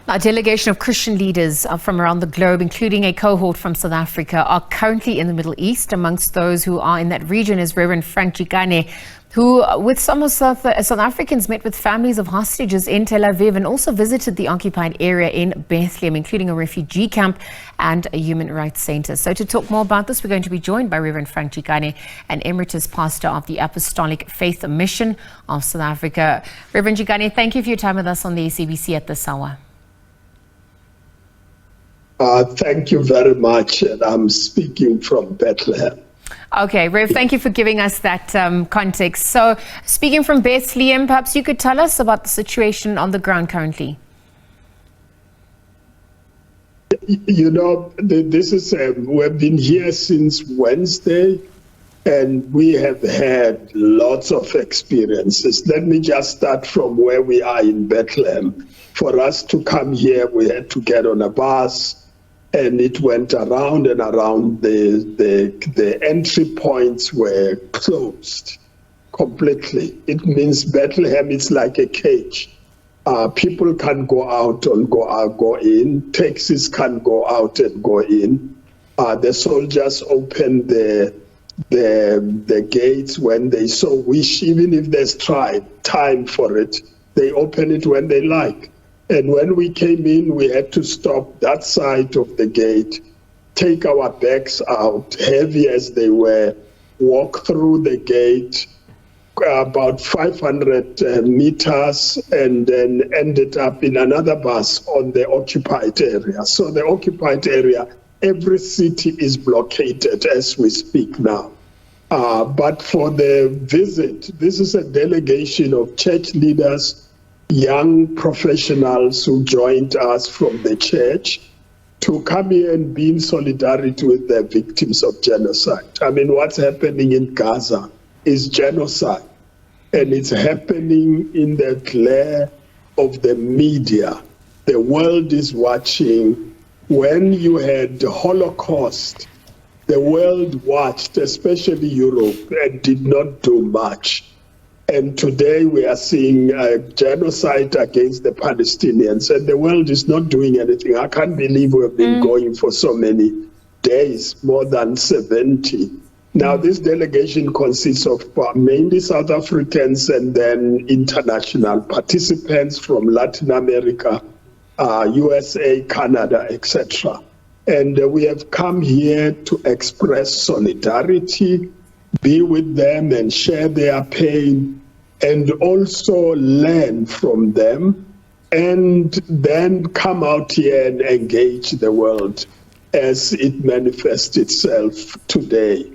A delegation of Christian leaders from around the globe, including a cohort from South Africa, are currently in the Middle East. Amongst those who are in that region is Reverend Frank Chikane, who, with some of South Africans, met with families of hostages in Tel Aviv and also visited the occupied area in Bethlehem, including a refugee camp and a human rights center. So to talk more about this, we're going to be joined by Reverend Frank Chikane, an emeritus pastor of the Apostolic Faith Mission of South Africa. Reverend Chikane, thank you for your time with us on the SABC at this hour. Thank you very much. And I'm speaking from Bethlehem. Okay, Rev, thank you for giving us that context. So, speaking from Bethlehem, perhaps you could tell us about the situation on the ground currently. You know, this is we've been here since Wednesday, and we have had lots of experiences. Let me just start from where we are in Bethlehem. For us to come here, we had to get on a bus, and it went around and around. The entry points were closed completely. It means Bethlehem is like a cage. People can't go out and go in. Taxis can't go out and go in. The soldiers open the gates when they so wish, even if there's time for it. They open it when they like. And when we came in, we had to stop that side of the gate, take our bags out, heavy as they were, walk through the gate about 500 meters, and then ended up in another bus on the occupied area. So the occupied area, every city is blockaded as we speak now. But for the visit, this is a delegation of church leaders, young professionals who joined us from the church to come here and be in solidarity with the victims of genocide. I mean, what's happening in Gaza is genocide, and it's happening in the glare of the media. The world is watching. When you had the Holocaust, the world watched, especially Europe, and did not do much. And today we are seeing a genocide against the Palestinians, and the world is not doing anything. I can't believe we've been going for so many days, more than 70. Now, this delegation consists of mainly South Africans and then international participants from Latin America, USA, Canada, etc. And we have come here to express solidarity, be with them and share their pain, and also learn from them, and then come out here and engage the world as it manifests itself today.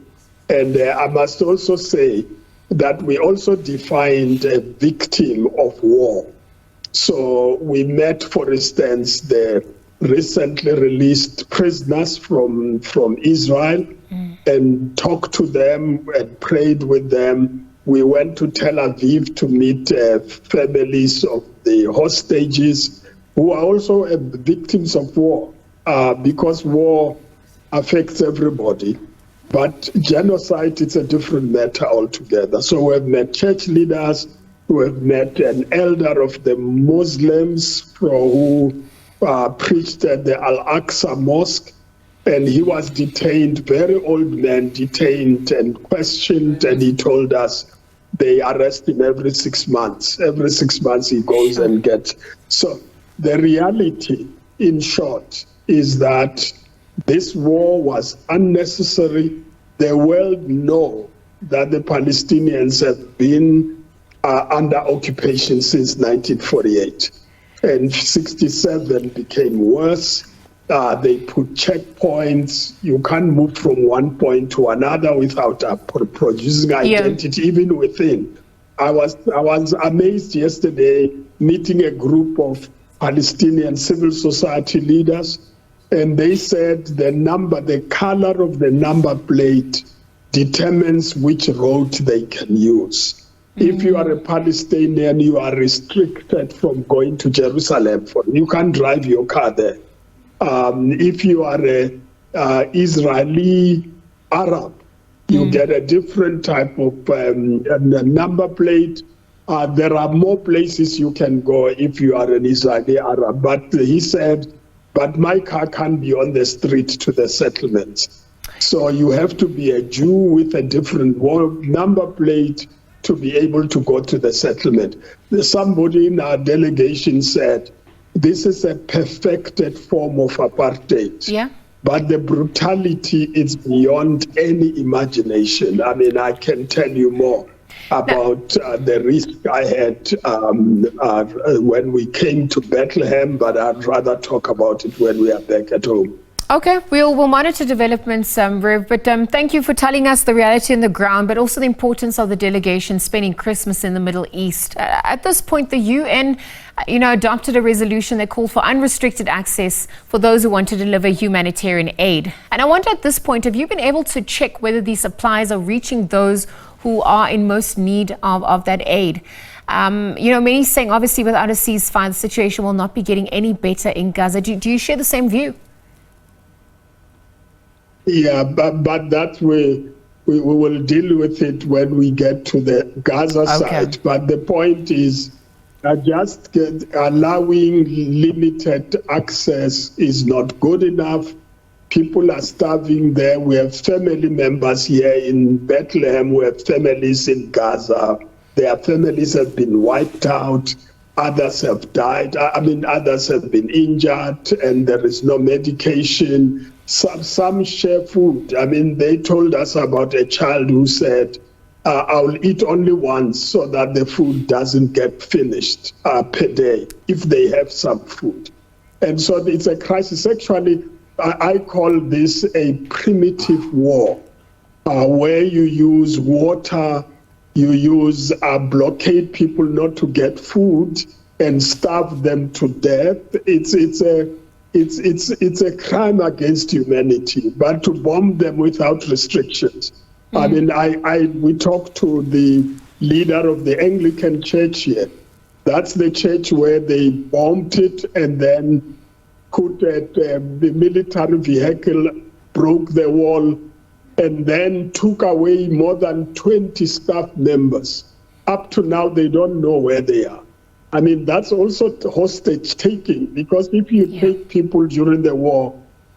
And I must also say that we also defined a victim of war. So we met, for instance, the recently released prisoners from Israel and talked to them and prayed with them. We went to Tel Aviv to meet families of the hostages who are also victims of war, because war affects everybody. But genocide, it's a different matter altogether. So we've met church leaders, we've met an elder of the Muslims who preached at the Al-Aqsa Mosque, and he was detained, very old man, detained and questioned, and he told us they arrest him every 6 months. Every 6 months he goes and gets. So the reality, in short, is that this war was unnecessary. The world know that the Palestinians have been under occupation since 1948. And 67 became worse. They put checkpoints. You can't move from one point to another without producing identity, even within. I was amazed yesterday meeting a group of Palestinian civil society leaders, and they said the color of the number plate determines which road they can use. If you are a Palestinian, you are restricted from going to Jerusalem. You can't drive your car there. If you are a Israeli Arab, you get a different type of number plate. there are more places you can go if you are an Israeli Arab. But he said, but my car can't be on the street to the settlements. So you have to be a Jew with a different number plate to be able to go to the settlement. Somebody in our delegation said, this is a perfected form of apartheid. Yeah. But the brutality is beyond any imagination. I mean, I can tell you more about the risk I had when we came to Bethlehem, but I'd rather talk about it when we are back at home. Okay, we'll monitor developments, Rev, but thank you for telling us the reality on the ground, but also the importance of the delegation spending Christmas in the Middle East. At this point, the UN, adopted a resolution that called for unrestricted access for those who want to deliver humanitarian aid. And I wonder at this point, have you been able to check whether these supplies are reaching those who are in most need of that aid? Many saying, obviously, without a ceasefire, the situation will not be getting any better in Gaza. Do you share the same view? Yeah, but that way we will deal with it when we get to the Gaza side. But the point is, just allowing limited access is not good enough. People are starving there. We have family members here in Bethlehem. We have families in Gaza. Their families have been wiped out. Others have died. Others have been injured, and there is no medication. Some share food. They told us about a child who said, I'll eat only once so that the food doesn't get finished per day if they have some food. And so it's a crisis. Actually, I call this a primitive war, where you use water, you use blockade people not to get food and starve them to death. It's a crime against humanity, but to bomb them without restrictions. We talked to the leader of the Anglican Church here. That's the church where they bombed it and then put the military vehicle, broke the wall, and then took away more than 20 staff members. Up to now, they don't know where they are. That's also hostage taking, because if you take people during the war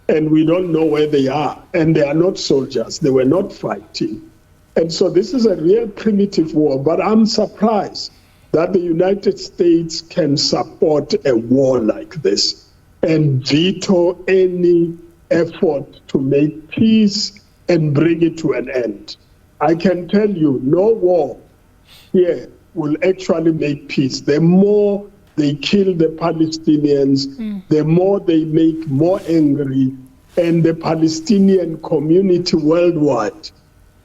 and we don't know where they are, and they are not soldiers, they were not fighting. And so this is a real primitive war, but I'm surprised that the United States can support a war like this and veto any effort to make peace and bring it to an end. I can tell you, no war here will actually make peace. The more they kill the Palestinians, the more they make more angry, and the Palestinian community worldwide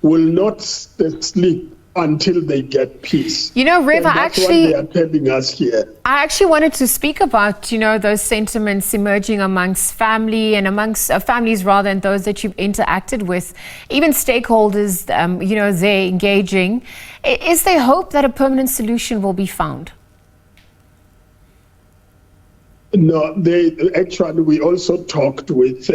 will not sleep until they get peace. Rev, that's what they are telling us here. I actually wanted to speak about, those sentiments emerging amongst family and amongst families rather than those that you've interacted with, even stakeholders, they're engaging. Is there hope that a permanent solution will be found? No, we also talked with,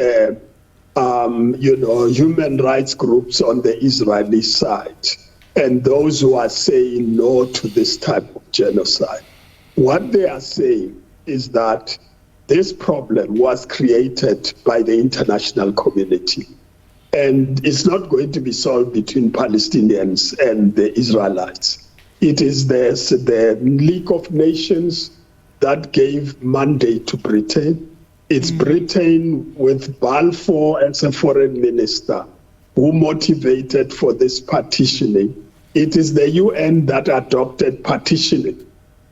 human rights groups on the Israeli side, and those who are saying no to this type of genocide. What they are saying is that this problem was created by the international community, and it's not going to be solved between Palestinians and the Israelites. It is the League of Nations that gave mandate to Britain. It's Britain with Balfour as a foreign minister who motivated for this partitioning. It is the UN that adopted partitioning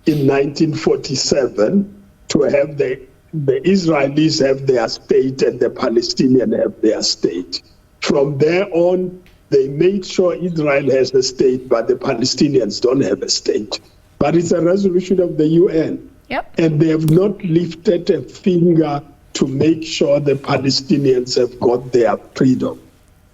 in 1947 to have the Israelis have their state and the Palestinians have their state. From there on, they made sure Israel has a state, but the Palestinians don't have a state. But it's a resolution of the UN. Yep. And they have not lifted a finger to make sure the Palestinians have got their freedom.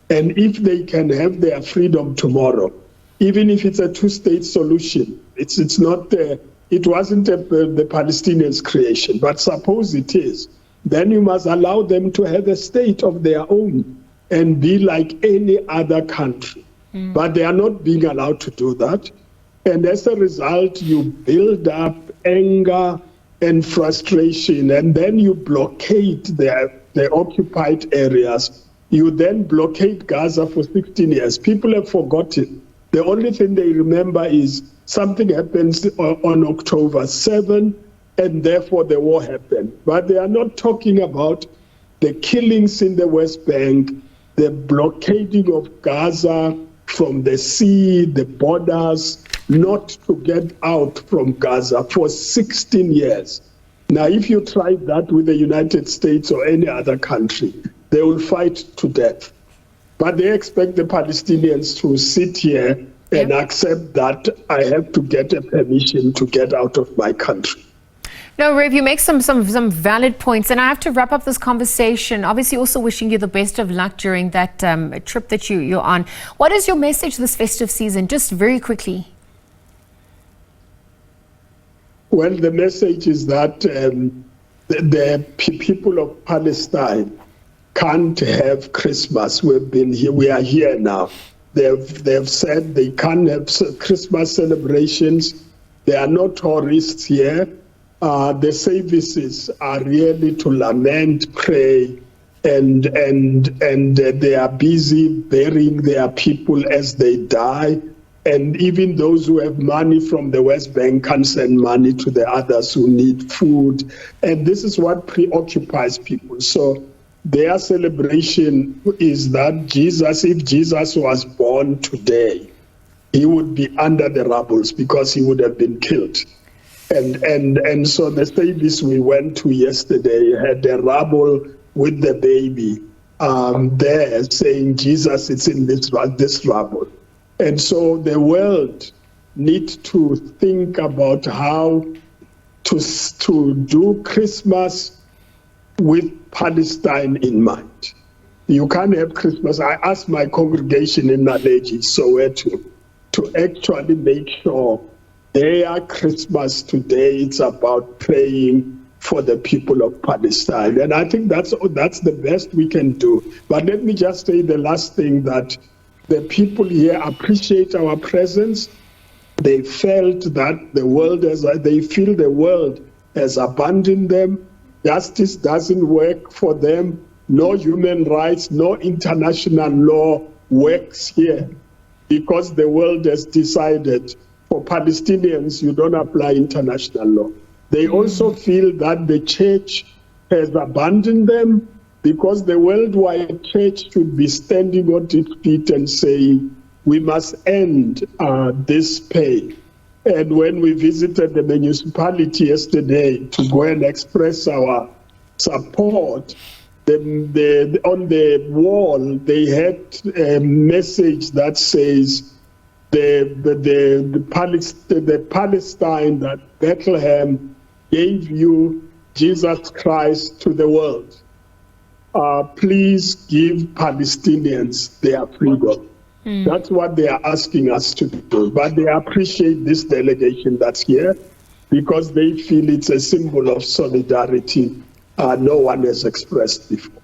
And if they can have their freedom tomorrow, even if it's a two-state solution, it's not it wasn't the Palestinians' creation, but suppose it is, then you must allow them to have a state of their own and be like any other country. But they are not being allowed to do that. And as a result, you build up anger and frustration, and then you blockade the occupied areas. You then blockade Gaza for 16 years. People have forgotten. The only thing they remember is something happens on October 7, and therefore the war happened. But they are not talking about the killings in the West Bank, the blockading of Gaza from the sea, the borders, not to get out from Gaza for 16 years. Now, if you try that with the United States or any other country, they will fight to death. But they expect the Palestinians to sit here and accept that I have to get a permission to get out of my country. No, Rev, you make some valid points, and I have to wrap up this conversation. Obviously, also wishing you the best of luck during that trip that you're on. What is your message this festive season, just very quickly? Well, the message is that the people of Palestine can't have Christmas. We've been here. We are here now. They've said they can't have Christmas celebrations. There are no tourists here. The services are really to lament, pray, and they are busy burying their people as they die. And even those who have money from the West Bank can send money to the others who need food. And this is what preoccupies people. So their celebration is that if Jesus was born today, he would be under the rubble because he would have been killed. And so the service we went to yesterday had the rubble with the baby there saying Jesus is in this rubble. And so the world needs to think about how to do Christmas with Palestine in mind. You can't have Christmas. I asked my congregation in Naleji, Soweto, to actually make sure their Christmas today it's about praying for the people of Palestine. And I think that's the best we can do. But let me just say the last thing, that the people here appreciate our presence. They felt that they feel the world has abandoned them. Justice doesn't work for them. No human rights, no international law works here because the world has decided for Palestinians, you don't apply international law. They also feel that the church has abandoned them because the worldwide church should be standing on its feet and saying, we must end this pain. And when we visited the municipality yesterday to go and express our support, on the wall they had a message that says, the Palestine that Bethlehem gave you Jesus Christ to the world. Please give Palestinians their freedom. That's what they are asking us to do. But they appreciate this delegation that's here because they feel it's a symbol of solidarity no one has expressed before.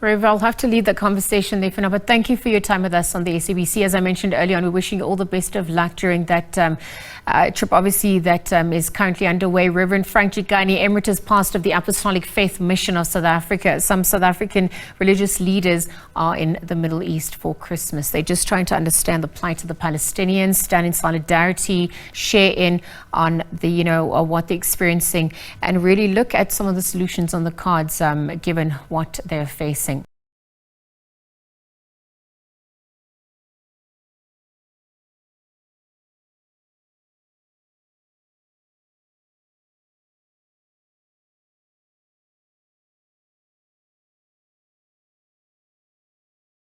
Rev, I'll have to leave the conversation there for now, but thank you for your time with us on the SABC. As I mentioned earlier on, we're wishing you all the best of luck during that trip, obviously, that is currently underway. Reverend Frank Chikane, emeritus pastor of the Apostolic Faith Mission of South Africa. Some South African religious leaders are in the Middle East for Christmas. They're just trying to understand the plight of the Palestinians, stand in solidarity, share in on the, what they're experiencing, and really look at some of the solutions on the cards, given what they're facing.